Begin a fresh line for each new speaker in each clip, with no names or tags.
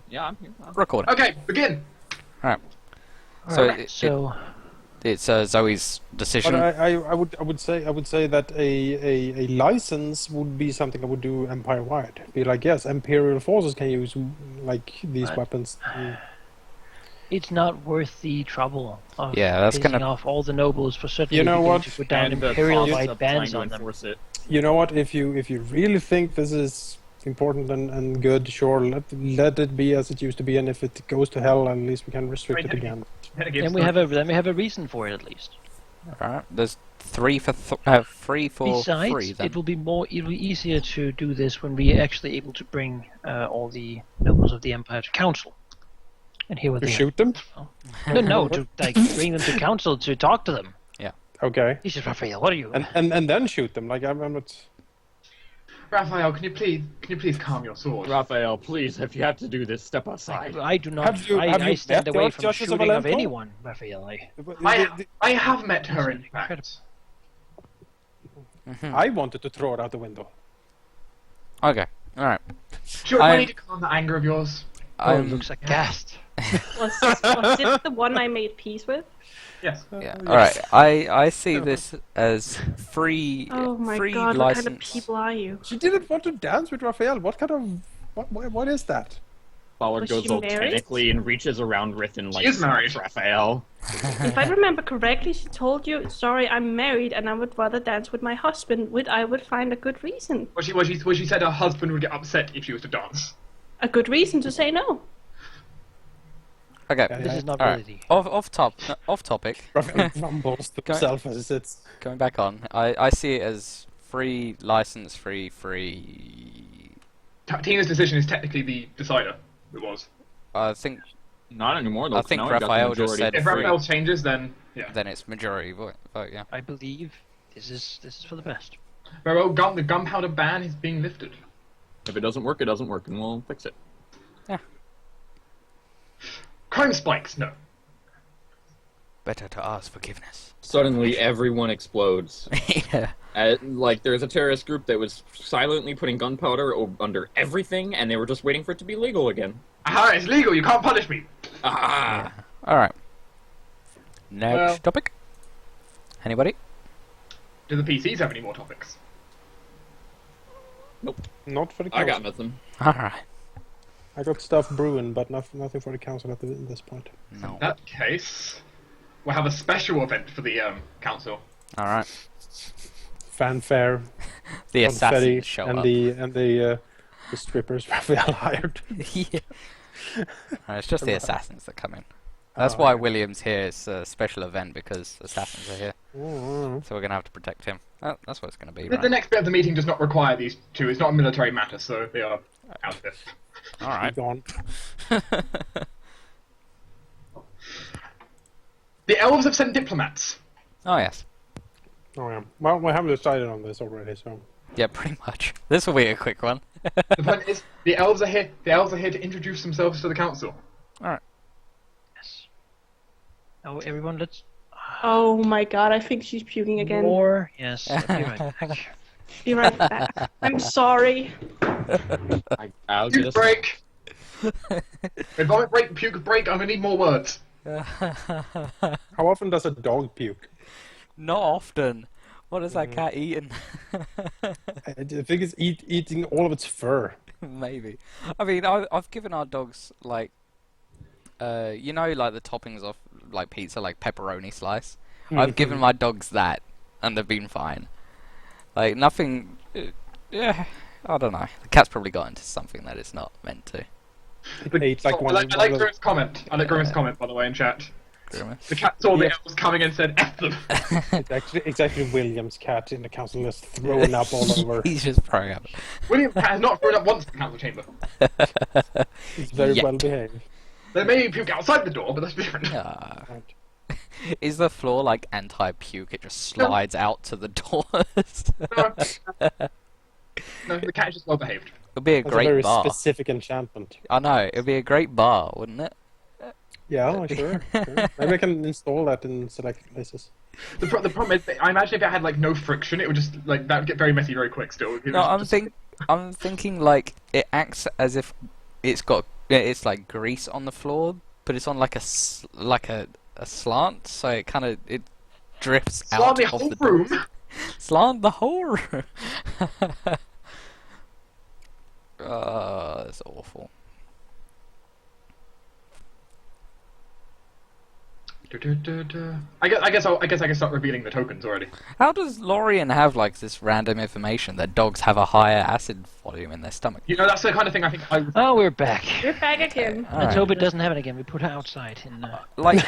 Yeah, I'm here.
Recording.
Okay, begin.
Alright. So it's Zoe's decision.
But I would say that a license would be something I would do empire wide. Be like, yes, Imperial forces can use like these weapons.
It's not worth the trouble of
that's
pissing
gonna
off all the nobles for certainly
You know what?
to put down
And the
imperial
cost
wide
of
bans
trying
on
to
them.
enforce it.
You know what? If you really think this is important and good, sure, let it be as it used to be. And if it goes to hell, at least we can restrict it again.
Then we have a reason for it at least.
Alright. There's three for free.
Besides,
Then.
it'll be easier to do this when we are actually able to bring all the nobles of the empire to council and hear what
To
they
shoot them?
No, to like bring them to council to talk to them.
Okay.
Jesus, Raphael, what are you?
And then shoot them. Like I'm not.
Raphael, can you please calm your sword?
Raphael, please, if you have to do this, step aside.
I do not.
Have you
I stand
met the
away from
Archduchess of
shooting of
Aleppo?
anyone, Raphael.
I have met her, in fact.
I wanted to throw it out the window.
Okay. Alright.
Sure, I need to calm that anger of yours.
Looks aghast.
Was it the one I made peace with?
Yes.
Yeah. Alright. I see this as free.
Oh my
free
god,
license.
what kind of people are you?
She didn't want to dance with Raphael. What kind of what is that?
Ballard
Was
goes
she
all
married?
tentacly and reaches around Rith and like
is married.
slaps Raphael.
If I remember correctly, she told you, sorry, I'm married and I would rather dance with my husband, I would find a good reason.
Well, she said her husband would get upset if she was to dance.
A good reason to say no.
Okay.
This is not
Alright.
really.
Off topic.
Raphael rumbles to himself as he sits.
Going back on. I see it as free license, free.
Tina's decision is technically the decider. It was.
I think
Not anymore, though.
I think
now we've got the
Raphael just
majority.
said
If
free.
Raphael changes, then yeah.
Then it's majority vote. Yeah.
I believe this is for the best.
Well, the gunpowder ban is being lifted.
If it doesn't work, it doesn't work, and we'll fix it.
Crime spikes, no.
Better to ask forgiveness.
Suddenly, everyone explodes.
Yeah.
Like, there's a terrorist group that was silently putting gunpowder under everything, and they were just waiting for it to be legal again.
Aha, it's legal, you can't punish me.
Ah!
Alright. Next
Well-
topic. Anybody?
Do the PCs have any more topics?
Not for the
I
council.
got nothing.
Alright.
I got stuff brewing, but nothing for the council at this point.
No.
In that case, we'll have a special event for the council.
Alright.
Fanfare,
The
confetti,
assassins show
and
up.
the strippers Raphael hired.
Yeah. No, it's just the assassins that come in. That's why William's here. It's a special event because assassins are here.
Mm.
So we're gonna have to protect him. That's what it's gonna be,
The
right?
next bit of the meeting does not require these two. It's not a military matter, so they are out of it.
Alright.
Gone.
The elves have sent diplomats.
Oh yes.
Oh yeah. Well, we haven't decided on this already, so.
Yeah, pretty much. This will be a quick one.
The point is, the elves are here. The elves are here to introduce themselves to the council.
Alright.
Yes. Oh, everyone, let's
Oh my god, I think she's puking again.
more. Yes. I'll be right back.
Be right back. I'm sorry.
I'll get
Puke
us.
break. When vomit break, puke break. I'm gonna need more words.
How often does a dog puke?
Not often. What is that cat eating?
I think it's eating all of its fur.
Maybe. I mean, I've given our dogs like, you know, like the toppings of like pizza, like pepperoni slice. I've given my dogs that, and they've been fine. Like nothing. Yeah, I don't know. The cat's probably got into something that it's not meant to.
It ate like
I
one.
like Grimm's comment. I like Grimm's comment, by the way, in chat.
Grimace.
The cat saw the
Yes.
elves coming and said, "F them."
It's actually William's cat in the council list throwing up all over.
He's just throwing up.
William Cat has not thrown up once in the council chamber.
It's very
Yet.
well behaved.
There may be puke outside the door, but that's different.
Ah.
Right.
Is the floor like anti-puke? It just slides out to the doors.
No, the cat is just well behaved.
It'd be a
That's a
great
very
bar.
specific enchantment.
I know. It'd be a great bar, wouldn't it?
Yeah, sure. Maybe I can install that in select places.
The problem is, that I imagine if it had like no friction, it would just like that would get very messy very quick. Still, It
No,
would just-
I'm thinking like it acts as if it's got it's like grease on the floor, but it's on like a slant, so it kind of it drifts
Slant
out
the
of
whole
the
room.
doors. Slant the whole room. That's awful.
I guess I can start revealing the tokens already.
How does Lorien have like this random information that dogs have a higher acid volume in their stomach?
You know, that's the kind of thing I think I would.
Oh, we're back.
We're back again.
Let's hope it doesn't happen again. We put her outside.
Like,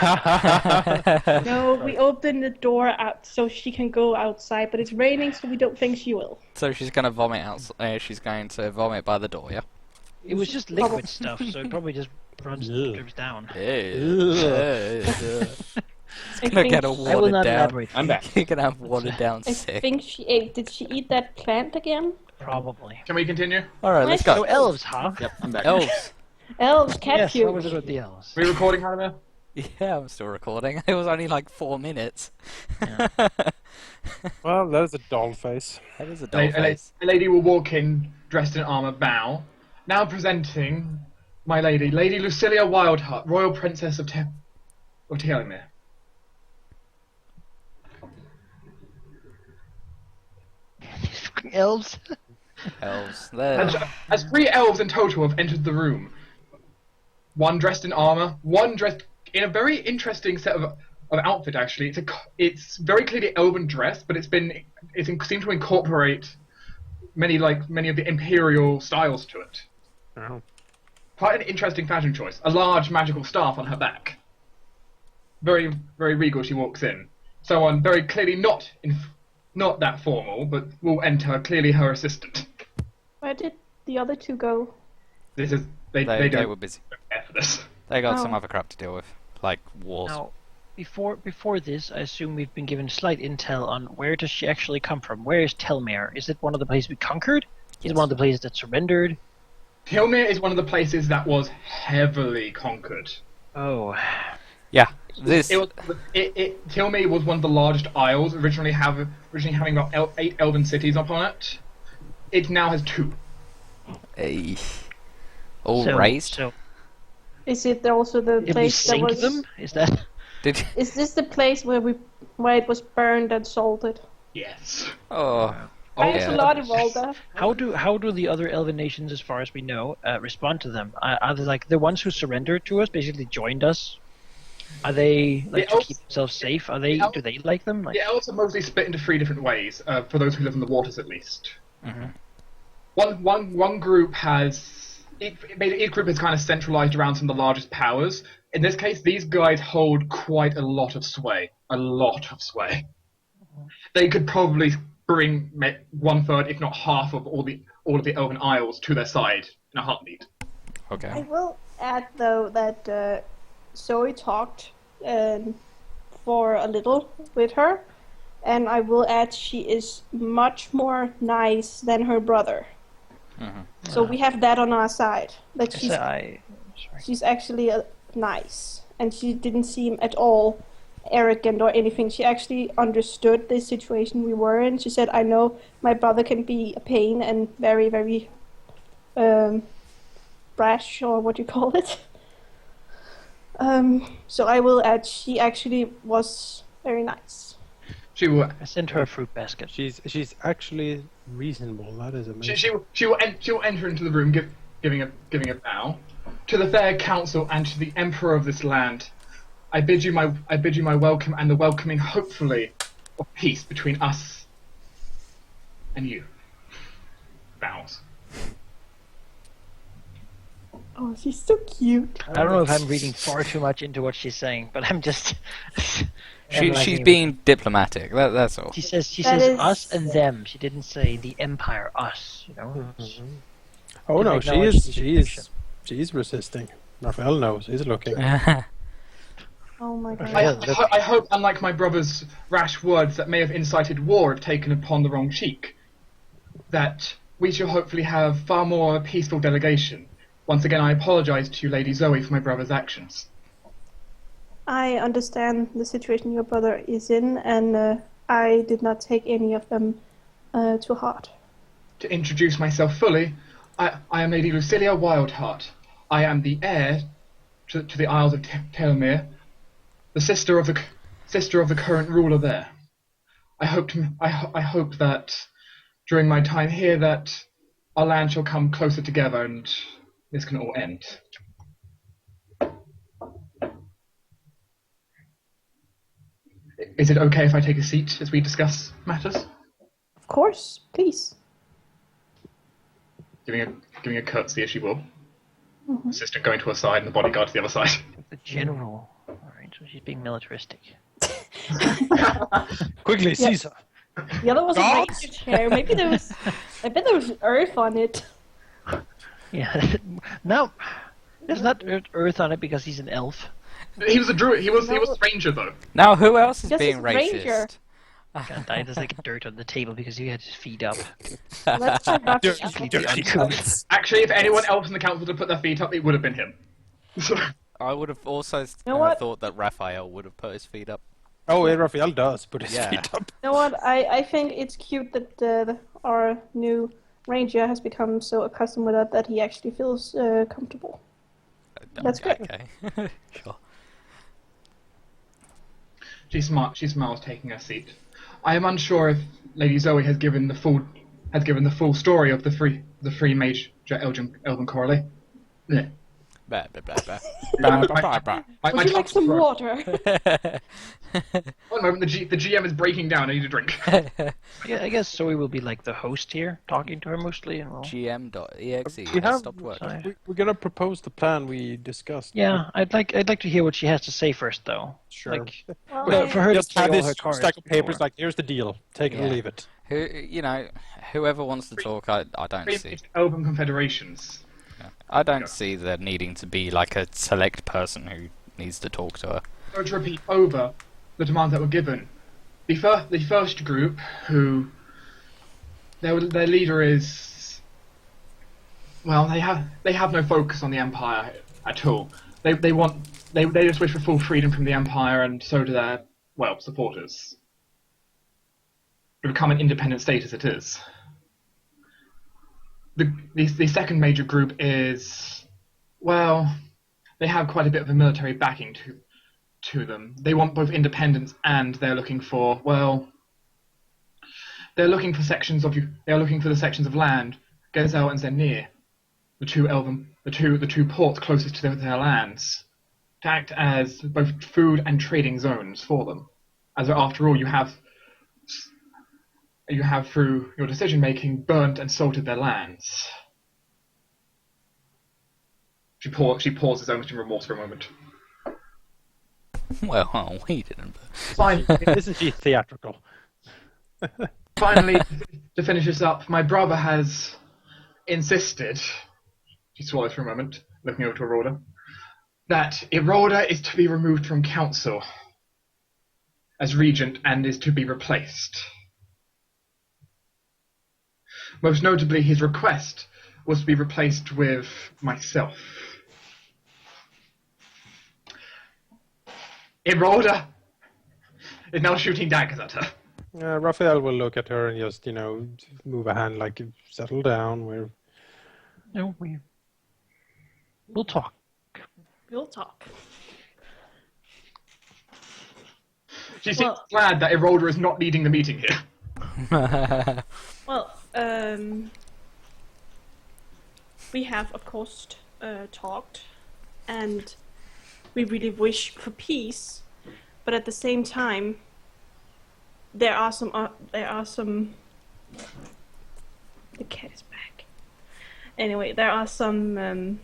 No, we opened the door out so she can go outside, but it's raining, so we don't think she will.
so she's gonna vomit out. She's going to vomit by the door, yeah.
It was just liquid stuff, so it probably just drips down.
It's
I
gonna
think
get a
I will
watered
not
down.
elaborate.
I'm back.
You're gonna have watered down
I
sick.
think she ate. Did she eat that plant again?
Probably.
Can we continue?
All right, let's
So
go.
elves, huh?
Yep, I'm back.
Elves.
Elves, cat
Yes,
cute.
what was it with the elves?
Are we recording, Halldamir?
Yeah, I'm still recording. It was only like 4 minutes.
Yeah.
Well, there's a doll face.
That is a doll face.
A lady will walk in dressed in armor, bow. Now presenting my lady, Lady Lucilia Wildheart, Royal Princess of Halldamir.
These fucking elves.
Elves.
As 3 elves in total have entered the room. One dressed in armor, one dressed in a very interesting set of outfit. Actually, it's very clearly elven dress, but it seemed to incorporate many of the imperial styles to it.
Oh.
Quite an interesting fashion choice. A large magical staff on her back. Very, very regal. She walks in. Someone very clearly not that formal, but will enter. Clearly, her assistant.
Where did the other two go?
This is they
They
don't
were busy.
care for this.
They got
Oh.
some other crap to deal with, like wars.
Now, before this, I assume we've been given slight intel on where does she actually come from. Where is Telmere? Is it one of the places we conquered? Is it one of the places that surrendered?
Halldamir is one of the places that was heavily conquered.
Oh,
Yeah, this.
Halldamir was one of the largest isles, originally having about 8 elven cities upon it. It now has 2.
All
so,
raised.
So
Is it also the
did we
place that
sink
was?
them? Is that?
Did
Is this the place where it was burned and salted?
Yes.
oh
There's
yeah.
a lot involved there.
How do the other elven nations, as far as we know, respond to them? Are they like the ones who surrendered to us, basically joined us? Are they like to
elves-
keep themselves safe? Are they? Do they like them? Like,
The elves are mostly split into 3 different ways, for those who live in the waters at least.
Mhm.
One group has... Each group is kind of centralized around some of the largest powers. In this case, these guys hold quite a lot of sway. A lot of sway. They could probably bring 1/3, if not half, of all of the Elven Isles to their side in a heartbeat.
I
Okay.
will add though that Zoe talked for a little with her, and I will add she is much more nice than her brother. So we have that on our side. That
sorry.
she's actually nice, and she didn't seem at all arrogant or anything. She actually understood the situation we were in. She said, "I know my brother can be a pain and very, very brash, or what you call it." So I will add she actually was very nice.
She will
I sent her a fruit basket.
She's actually reasonable. That is amazing.
she will enter into the room, giving a bow to the fair council and to the emperor of this land. I bid you my welcome and the welcoming, hopefully, of peace between us and you. Bows.
Oh, she's so cute.
I don't know if I'm reading far too much into what she's saying, but I'm just.
She's being diplomatic. That's all.
She says
That is-
us and them. She didn't say the empire, us. You know.
Oh no,
Acknowledge the distinction.
she is resisting. Raphael knows. He's looking.
Oh my god.
I hope, unlike my brother's rash words that may have incited war if taken upon the wrong cheek, that we shall hopefully have far more peaceful delegation. Once again, I apologize to you, Lady Zoe, for my brother's actions.
I understand the situation your brother is in, and I did not take any of them to heart.
To introduce myself fully, I am Lady Lucilia Wildheart. I am the heir to the Isles of Telmir, the sister of the current ruler there. I hope that during my time here that our land shall come closer together and this can all end. Is it okay if I take a seat as we discuss matters?
Of course, please.
Giving a curtsy as she will. Assistant going to her side and the bodyguard to the other side.
The general. Alright, so she's being militaristic.
Quickly, Caesar.
The other was a
Gods?
ranger chair. Maybe there was. I bet there was earth on it.
Yeah. No, there's not earth on it because he's an elf.
He was a druid. He was a ranger though.
Now, who else is
Yes,
being
he's a ranger.
racist?
Can't die. There's like dirt on the table because he had his feet up.
Let's check out the
Completely
apple.
uncool.
Actually, if anyone else in the council had put their feet up, it would have been him.
I would have also
know what?
thought that Raphael would have put his feet up.
Oh, yeah, Raphael does put his
Yeah.
feet up.
You know what? I think it's cute that our new ranger has become so accustomed with that he actually feels comfortable. That's great.
Okay. Sure.
She smiles, taking her seat. I am unsure if Lady Zoe has given the full story of the three major Elven Coralie. Yeah.
Bah, bah, bah, bah. Bah, bah, bah, bah.
Would you like some water?
One moment, the GM is breaking down. I need a drink.
Yeah, I guess Zoe will be like the host here, talking to her mostly, and we'll...
GM.exe
We
has
have-
stopped working.
Sorry.
We're gonna propose the plan we discussed.
Yeah, I'd like to hear what she has to say first, though.
Sure.
Like,
Well,
for her to
Just
play
have
all
this
her cards
stack of papers
before.
like, here's the deal. Take it or
Yeah.
leave it.
Whoever wants to talk, I don't
Three
see.
major Elven confederations.
I don't see there needing to be like a select person who needs to talk to her.
I'm going to repeat over the demands that were given. The first group, who their leader is, well, they have no focus on the Empire at all. They just wish for full freedom from the Empire, and so do their supporters. To become an independent state as it is. The second major group is, well, they have quite a bit of a military backing to them. They want both independence and they're looking for, well, they're looking for the sections of land, Gezel and Zenir, the two ports closest to their lands, to act as both food and trading zones for them. As after all, you have through your decision making burnt and salted their lands. She pauses almost in remorse for a moment.
Well, we didn't.
Finally,
Isn't she theatrical?
finally, to finish this up, my brother has insisted, she swallows for a moment, looking over to Aroda, that Iroda is to be removed from council as regent and is to be replaced. Most notably, his request was to be replaced with myself. Iroda is now shooting daggers at her.
Raphael will look at her and just, move a hand like, settle down.
No, we'll talk.
we'll talk.
She seems glad that Iroda is not leading the meeting here.
Well, we have, of course, talked, and we really wish for peace, but at the same time, there are some. The cat is back. Anyway, there are some.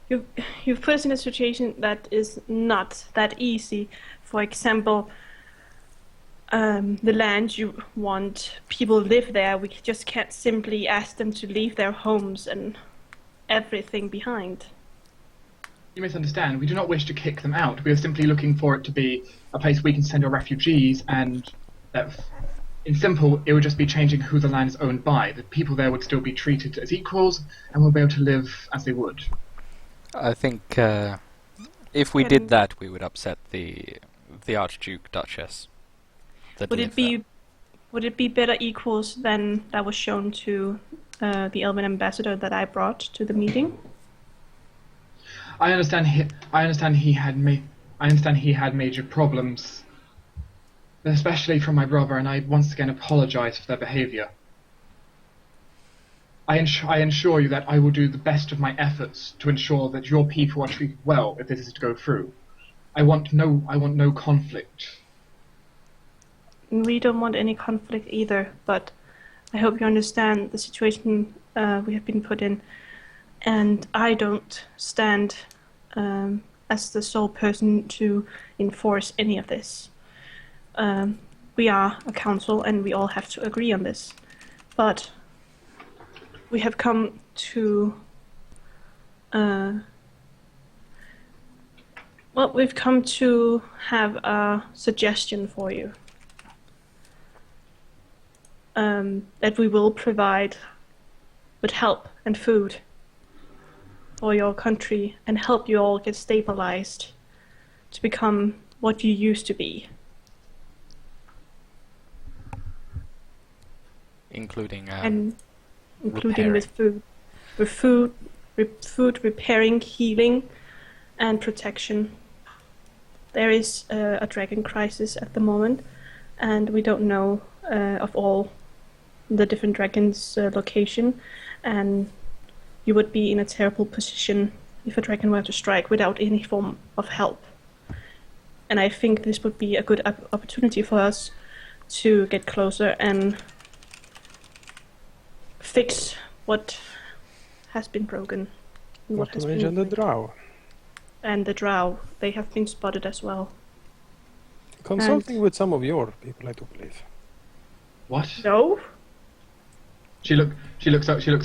You've put us in a situation that is not that easy. For example, the land you want people live there. We just can't simply ask them to leave their homes and everything behind.
You misunderstand. We do not wish to kick them out. We are simply looking for it to be a place we can send our refugees, and in simple, it would just be changing who the land is owned by. The people there would still be treated as equals, and will be able to live as they would.
I think if we did that, we would upset the Archduke Duchess.
Would it be better equals than that was shown to the Elven ambassador that I brought to the meeting.
I understand he had major problems, especially from my brother, and I once again apologize for their behavior. I assure you that I will do the best of my efforts to ensure that your people are treated well if this is to go through. I want no conflict.
We don't want any conflict either, but I hope you understand the situation we have been put in. And I don't stand as the sole person to enforce any of this. We are a council and we all have to agree on this. But we have come to... we've come to have a suggestion for you. That we will provide with help and food for your country and help you all get stabilized to become what you used to be.
Including
Including with food, repairing, healing, and protection. There is a dragon crisis at the moment, and we don't know of all the different dragons' location, and you would be in a terrible position if a dragon were to strike without any form of help. And I think this would be a good opportunity for us to get closer and fix what has been broken. And
Not to mention the drow.
And the drow, they have been spotted as well.
Consulting with some of your people, I do believe.
What?
No?
She looks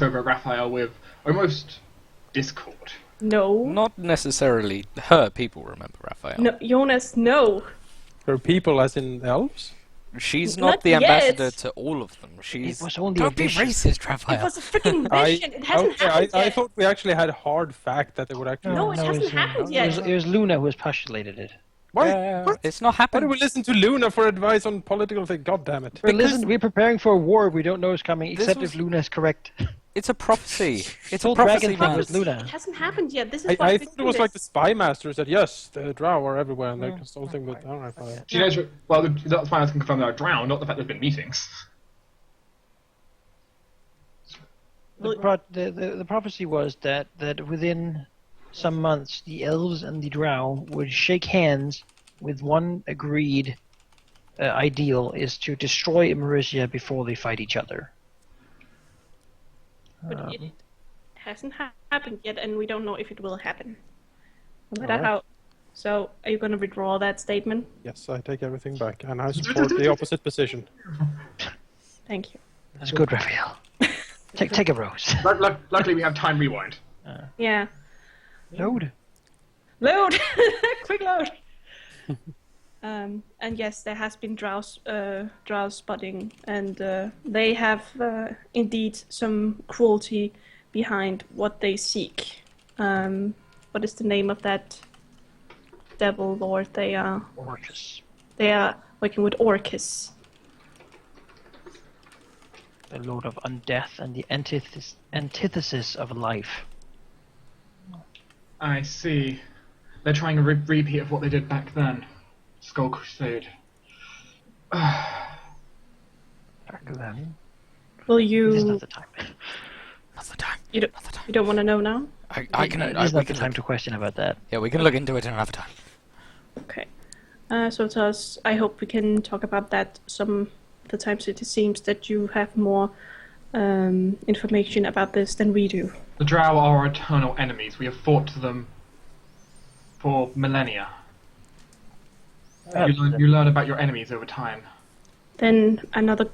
over at Raphael with almost discord.
No.
not necessarily her people. Remember, Raphael.
No, Jonas, no.
Her people as in elves?
She's
Not
not the
yet.
ambassador to all of them. She's
It was only
don't be
audition.
racist, Raphael.
It was a freaking mission. It hasn't happened
I
yet.
thought we actually had hard fact that they would actually...
No, it hasn't happened yet.
It was Luna who has postulated it.
Why?
Yeah,
What?
it's not
Why do
happening.
we listen to Luna for advice on political things? God damn it.
We're preparing for a war we don't know is coming,
This
except
was-
if Luna is correct.
It's a prophecy. It's a
Whole
prophecy.
dragon thing
man.
was Luna.
It hasn't happened yet. This is
I
why we
thought it
do
was like the
this.
spy master said, yes, the drow are everywhere and they're consulting with... Alright, fine.
She knows. Well, that's why I can confirm that I drowned, not the fact there's been meetings.
The prophecy was that within some months the elves and the drow would shake hands with one agreed ideal is to destroy Emerisia before they fight each other.
But it hasn't happened yet, and we don't know if it will happen. No matter
Alright.
how. So, are you going to withdraw that statement?
Yes, I take everything back and I support the opposite position.
Thank you.
That's good, Raphael. Take a rose.
Luckily, we have time rewind.
Yeah.
Load.
Load! Quick load! And yes, there has been drow spotting, and they have indeed some cruelty behind what they seek. What is the name of that devil lord? They are
Orcus.
working with Orcus.
The lord of undeath and the antithesis of life.
I see. They're trying a repeat of what they did back then. Skull Crusade.
Back then.
Will
This is
you?
not the time.
Not the time.
You don't.
Not the time.
You don't want to know now?
I can.
This
I,
is
we
not the
can
time
look,
to question about that.
yeah, we can look into it another time.
Okay. So Taz, I hope we can talk about that some of the times. It seems that you have more information about this than we do.
The Drow are our eternal enemies. We have fought them for millennia. You learn about your enemies over time.
Then another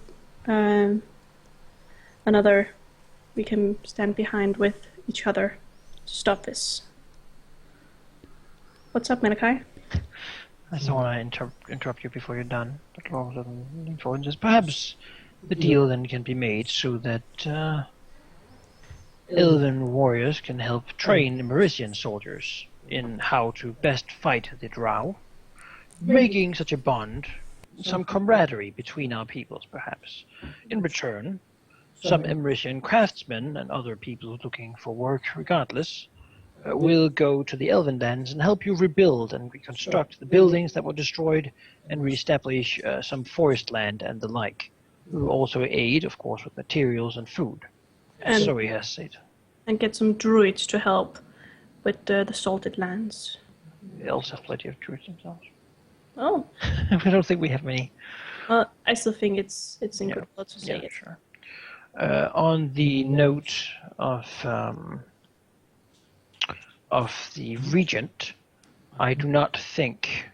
we can stand behind with each other to stop this. What's up, Malachi?
I don't want to interrupt you before you're done. But all of them forward just perhaps the deal then can be made so that Elven warriors can help train Merisian soldiers in how to best fight the Drow, making such a bond, some camaraderie between our peoples, perhaps. In return, some Emeritian craftsmen and other people looking for work regardless will go to the Elven lands and help you rebuild and reconstruct the buildings that were destroyed and reestablish some forest land and the like. We will also aid, of course, with materials and food, as
And-
Zoe has said.
And get some druids to help with the salted lands.
The elves have plenty of truths themselves.
Oh,
I don't think we have many.
well, I still think it's in
Yeah.
good blood to say
Yeah,
it.
sure. On the note of the regent, I do not think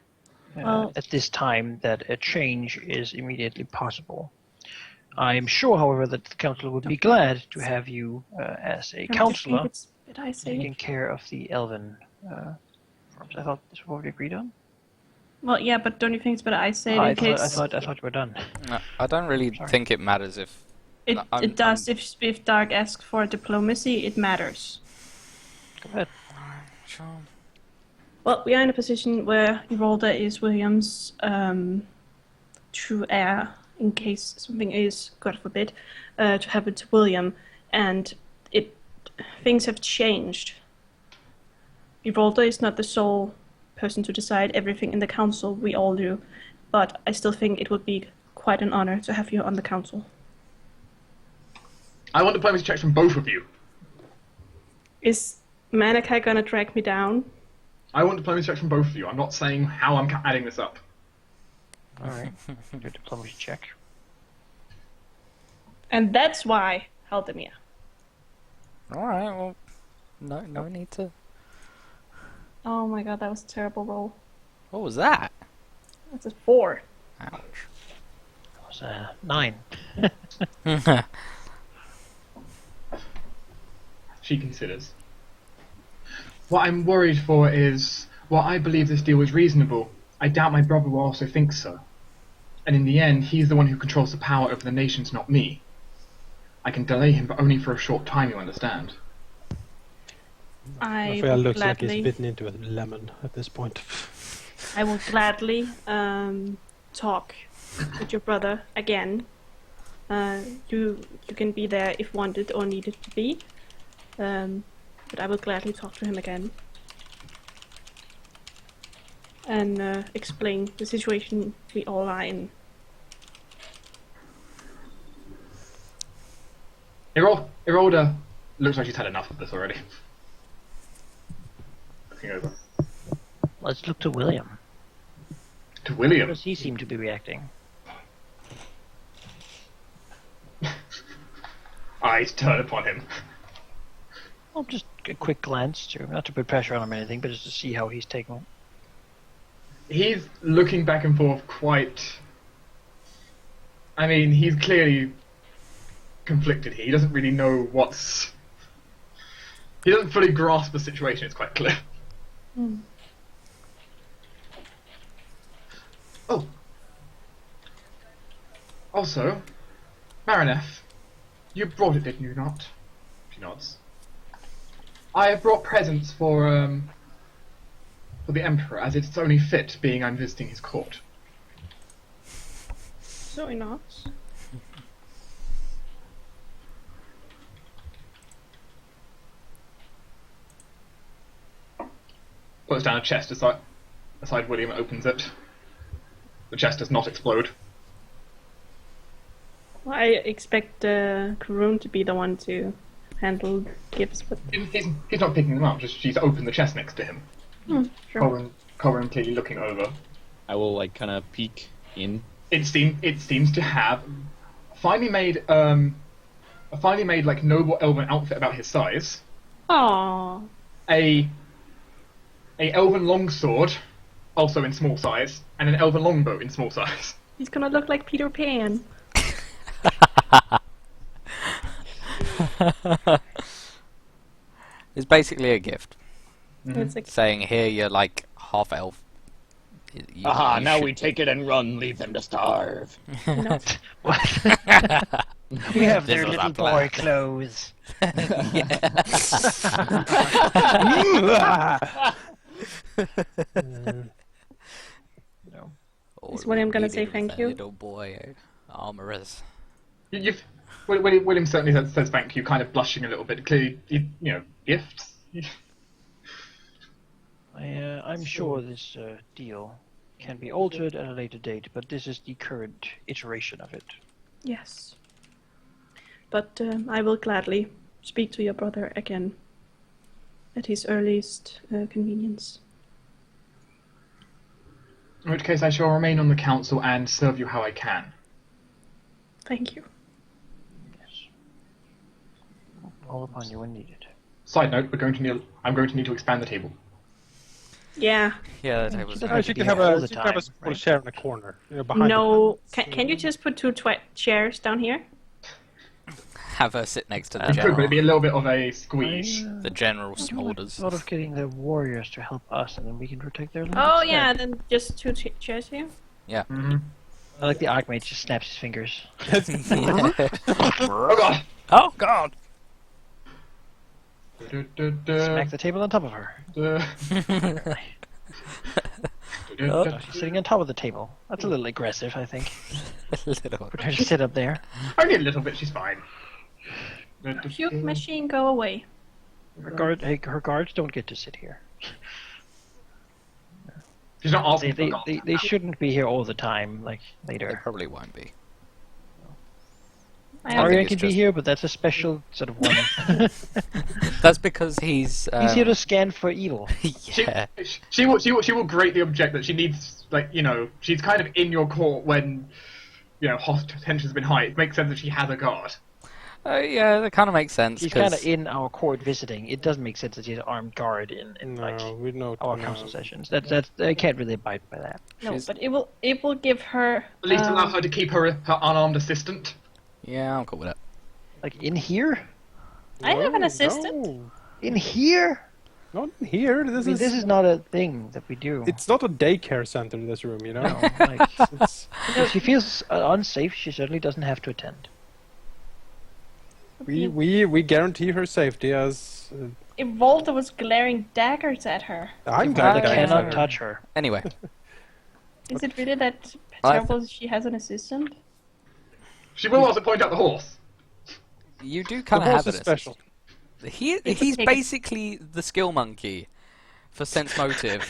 Well-
at this time that a change is immediately possible. I am sure, however, that the council would be glad to have you as a
Don't you think
counselor
did I say
taking
it?
care of the elven farms. I thought this was already agreed on.
Well, yeah, but don't you think it's better I say it
I
in case
thought you were done.
No, I don't really
Sorry.
think it matters if.
it,
No, I'm-
it does. If Dark asks for diplomacy, it matters.
Go ahead.
Sure.
Well, we are in a position where Ivolda is William's true heir, in case something is, God forbid, to happen to William, and things have changed. Ivolda is not the sole person to decide everything in the council. We all do, but I still think it would be quite an honor to have you on the council.
I want diplomacy checks from both of you.
Is Manikai gonna drag me down?
I want diplomacy checks from both of you. I'm not saying how I'm adding this up.
All right. Your diplomacy check.
And that's why, Halldamir.
All right. Well, no need to.
Oh my god, that was a terrible roll.
What was that?
That's a 4.
Ouch.
That was 9.
She considers. What I'm worried for is, while I believe this deal is reasonable, I doubt my brother will also think so. And in the end, he's the one who controls the power over the nations, not me. I can delay him, but only for a short time, you understand.
I
Raphael
will
looks like
gladly,
he's bitten into a lemon at this point.
I will gladly talk with your brother again. You can be there if wanted or needed to be. But I will gladly talk to him again. And explain the situation we all are in.
Irolda looks like she's had enough of this already. Looking over.
Let's look to William.
To
How
William.
does he seem to be reacting?
Eyes turn upon him.
Well, just a quick glance, not to put pressure on him or anything, but just to see how he's taking it.
He's looking back and forth quite... I mean, he's clearly conflicted here. He doesn't really know what's... He doesn't fully grasp the situation, it's quite clear. Oh. Also, Marineth, you brought it, did you not? She nods. I have brought presents for the Emperor, as it's only fit, being I'm visiting his court.
So not.
Puts down a chest aside William and opens it. The chest does not explode.
Well, I expect Karun to be the one to handle gifts, but
He's not picking them up, just she's opened the chest next to him.
sure.
Corin clearly looking over.
I will like kind of peek in.
It seems to have finally made a finely made like noble elven outfit about his size.
Aww.
A elven longsword, also in small size, and an elven longbow in small size.
He's gonna look like Peter Pan.
It's basically a gift,
It's like,
saying here you're like half elf.
Aha!
You
Now
should-
we take it and run. Leave them to starve.
no.
We have
This
their
was
little
our
boy
plan.
clothes.
All
Is William
we
gonna
needed
say
was
thank
that
you?
Little boy armorers.
You've William certainly says thank you, kind of blushing a little bit. Clearly, gifts.
I'm sure this deal can be altered at a later date, but this is the current iteration of it.
Yes. But I will gladly speak to your brother again at his earliest convenience.
In which case, I shall remain on the council and serve you how I can.
Thank you.
Yes. All upon you when needed.
Side note: I'm going to need to expand the table.
Yeah.
Yeah, the table's
She can have a small chair in the corner, behind.
No. Can you just put two chairs down here?
have her sit next to the
It could, but
general.
it'd be a little bit of a squeeze.
The general smolders.
Thought of getting the warriors to help us, and then we can protect their land.
Oh
instead.
yeah, then just two chairs here.
Mm-hmm.
I like the Archmage just snaps his fingers.
Oh god!
Oh god!
Smack the table on top of her. She's sitting on top of the table. That's a little aggressive, I think.
Little.
For her to sit up there.
Only a little bit, she's fine.
Puke machine, go away.
Her guards don't get to sit here.
She's not asking
They,
for
they,
God.
they shouldn't be here all the time, like
They
later.
probably won't be.
I
Or-
Arya
it's
can be
just-
here, but that's a special sort of one.
That's because he's.
He's here to scan for evil.
Yeah.
She will greatly object that she needs, she's kind of in your court when, hostile tension's been high. It makes sense that she has a guard.
Yeah, that kind of makes sense.
She's
'cause-
kind of in our court visiting. It doesn't make sense that she's an armed guard in like
No, we know.
our council sessions. That's I can't really abide by that.
No,
She's-
but it will give her.
At least allow her to keep her unarmed assistant.
Yeah, I'm cool with it.
Like in here,
I have an assistant.
No,
in here.
not in here.
I mean, this is not a thing that we do.
It's not a daycare center. This room,
no, like,
It's,
if she feels unsafe, she certainly doesn't have to attend.
we guarantee her safety as.
If Volta was glaring daggers at her,
I'm
I
glad
I
that
cannot touch her.
Anyway,
is it really that
I've-
terrible she has an assistant?
She will also point out the horse.
you do
the
kind of
horse
have
is
it.
special.
He's
pig.
basically the skill monkey for sense motive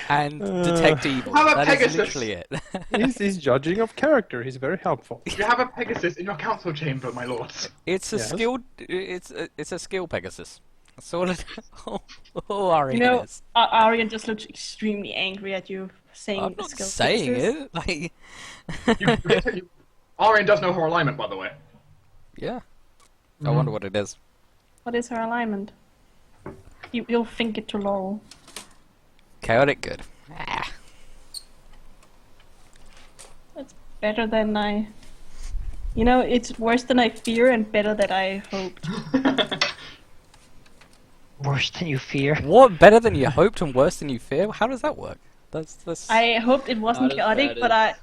and detect evil.
How about
That is
Pegasus?
literally it.
He's judging of character. He's very helpful.
You have a Pegasus in your council chamber, my lords.
It's a
Yes.
skilled. It's a skill Pegasus. That's all it. All Arian is.
Aryan just looks extremely angry at you saying
I'm not
skill
saying
fixes.
it. Like,
Arian does know her alignment, by the way.
yeah. I wonder what it is.
What is her alignment? You'll think it to Laurel.
Chaotic good. Ah.
That's better than I. It's worse than I fear and better than I hoped.
Worse than you fear.
What? Better than you hoped and worse than you fear? How does that work? That's.
I hoped it wasn't
Not as
chaotic,
bad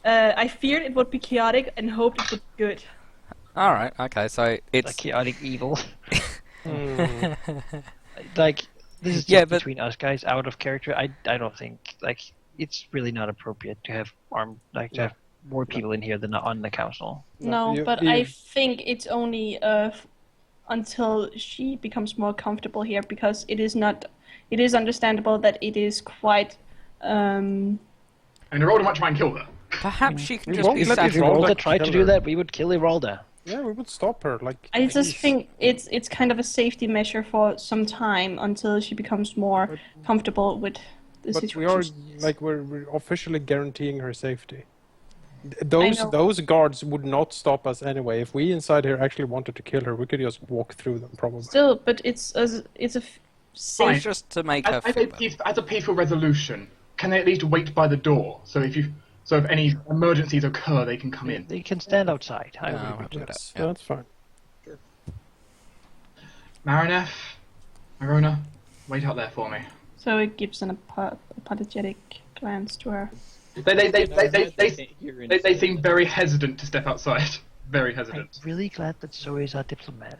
but I feared it would be chaotic and hoped it would be good.
All right. Okay. So it's.
Like chaotic evil.
Hmm.
Like this is just
Yeah, but-
between us guys, out of character. I don't think it's really not appropriate to have to have more people in here than on the council.
No,
you-
but
you-
I think it's only until she becomes more comfortable here, because it is understandable that it is quite
And Erolda might try and kill her.
Perhaps she can
We
just
won't
be
let
sat.
you
If
roll
Iralda
like
tried to
killer.
do that, we would kill Iralda.
Yeah, we would stop her.
I just
jeez.
think it's kind of a safety measure for some time until she becomes more comfortable with the
But we are
situation.
we're officially guaranteeing her safety. Those
know.
those guards would not stop us anyway. If we inside here actually wanted to kill her, we could just walk through them probably.
Still, but it's a safe.
It's just to make her
As
feel better.
a peaceful resolution, can they at least wait by the door? So if any emergencies occur, they can come in.
They can stand outside. I
No,
agree
I'll
with
do
that.
that.
Yes,
Yeah.
that's fine.
Marinef, Marona, wait out there for me.
So it gives an apologetic glance to her.
They seem very hesitant to step outside. Very
I'm
hesitant.
really glad that Zoe is our diplomat.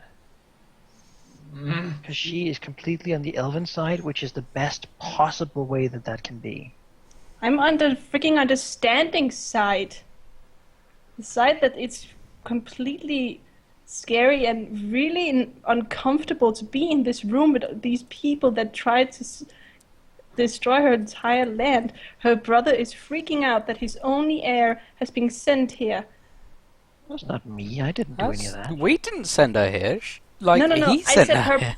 Mm.
Because she is completely on the elven side, which is the best possible way that can be.
I'm on the freaking understanding side. decide that it's completely scary and really uncomfortable to be in this room with these people that try to destroy her entire land. Her brother is freaking out that his only heir has been sent here.
That's not me. I didn't do any of that.
We didn't send her here. Like,
No.
he
I
sent
said
her
her.
here.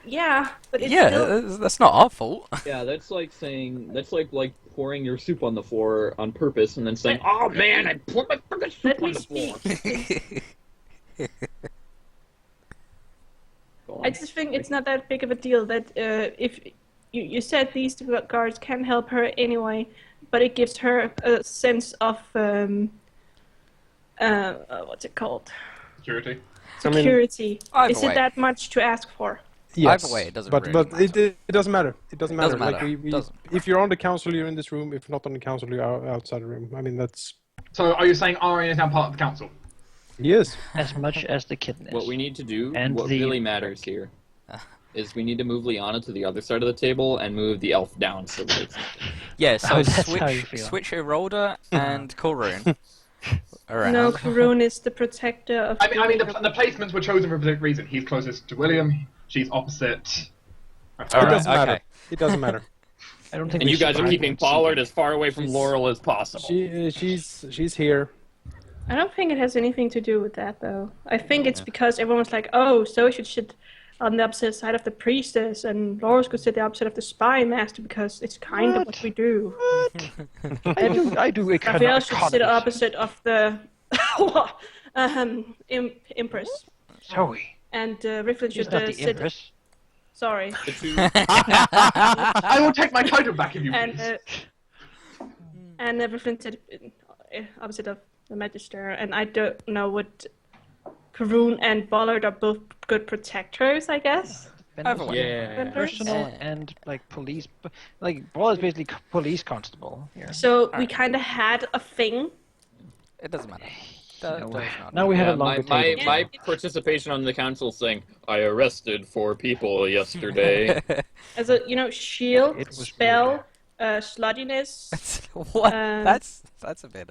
Yeah, but it's
Yeah,
still...
that's not our fault.
Yeah, that's like saying like pouring your soup on the floor on purpose and then saying, "Oh man, I poured my fucking soup
Let
on
me
the floor."
speak.
Go on.
I just think it's not that big of a deal that if you said these guards can help her anyway, but it gives her a sense of what's it called?
Security.
Security.
Either
Is it
way.
that much to ask for?
Yes,
Either way, it doesn't
but
really
it doesn't matter. It doesn't matter.
Doesn't
Like
matter.
we
Doesn't.
if you're on the council, you're in this room. If not on the council, you're outside the room. I mean, that's
So are you saying Arya is now part of the council?
yes.
As much as the kitten is.
What we need to do,
And
what
the-
really matters here, is we need to move Liana to the other side of the table and move the elf down so that it's...
Yeah, so
Oh, that's how you feel.
switch Erolda and Corrune around.
No, Karun is the protector of...
I mean, the placements were chosen for a particular reason. He's closest to William. She's opposite.
It
Alright,
doesn't matter.
okay.
It doesn't matter.
I don't think
And
we
you guys are
should
keeping Pollard as far away from Laurel as possible.
She's here.
I don't think it has anything to do with that, though. I think it's because everyone's like, oh, so should sit on the opposite side of the priestess, and Laura's could sit the opposite of the spy master because it's kind of what we do.
I do a kind
Raphael
of
should sit opposite of the Empress,
Zoe.
and Riflin
She's
should
not the
sit.
Empress.
Sorry,
The two...
I will take my title back if you
and
please.
Riflin sit opposite of the Magister, and I don't know what. Karun and Bollard are both good protectors, I guess.
Either way.
Yeah.
Personal
Yeah.
and like police, like Ball is basically police constable here.
So we kind of had a thing.
It doesn't matter.
No,
Does not.
now we have
Yeah,
a longer
my
table.
my participation on the council saying, "I arrested 4 people yesterday."
As a, shield,
It was
spell, sluttiness.
What?
Uh,
That's a bit.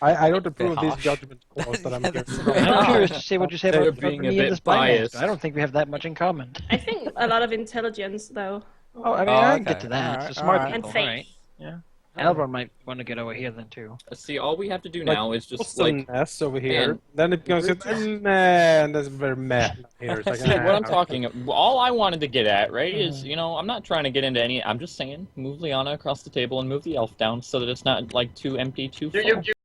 I don't approve of these
harsh.
judgment calls that I'm
Yeah,
hearing.
that's
from-
very
I'm curious
harsh.
to see what you say
They're
about
being a
me and
bit
the spy
biased.
master. I don't think we have that much in common.
I think a lot of intelligence, though.
Oh, I mean,
Oh,
I
okay.
can get to that.
Alright,
It's the smart
alright.
And
people,
faith.
right? Yeah. Elrond might want to get over here then too.
See, all we have to do
Like,
now is
What's
just
the
like...
mess over here?
Man,
Then it goes, and that's very meh. Here, it's like,
See, what I'm talking, all I wanted to get at, right, is, I'm not trying to get into any, I'm just saying, move Liana across the table and move the elf down so that it's not, like, too empty, too full.
You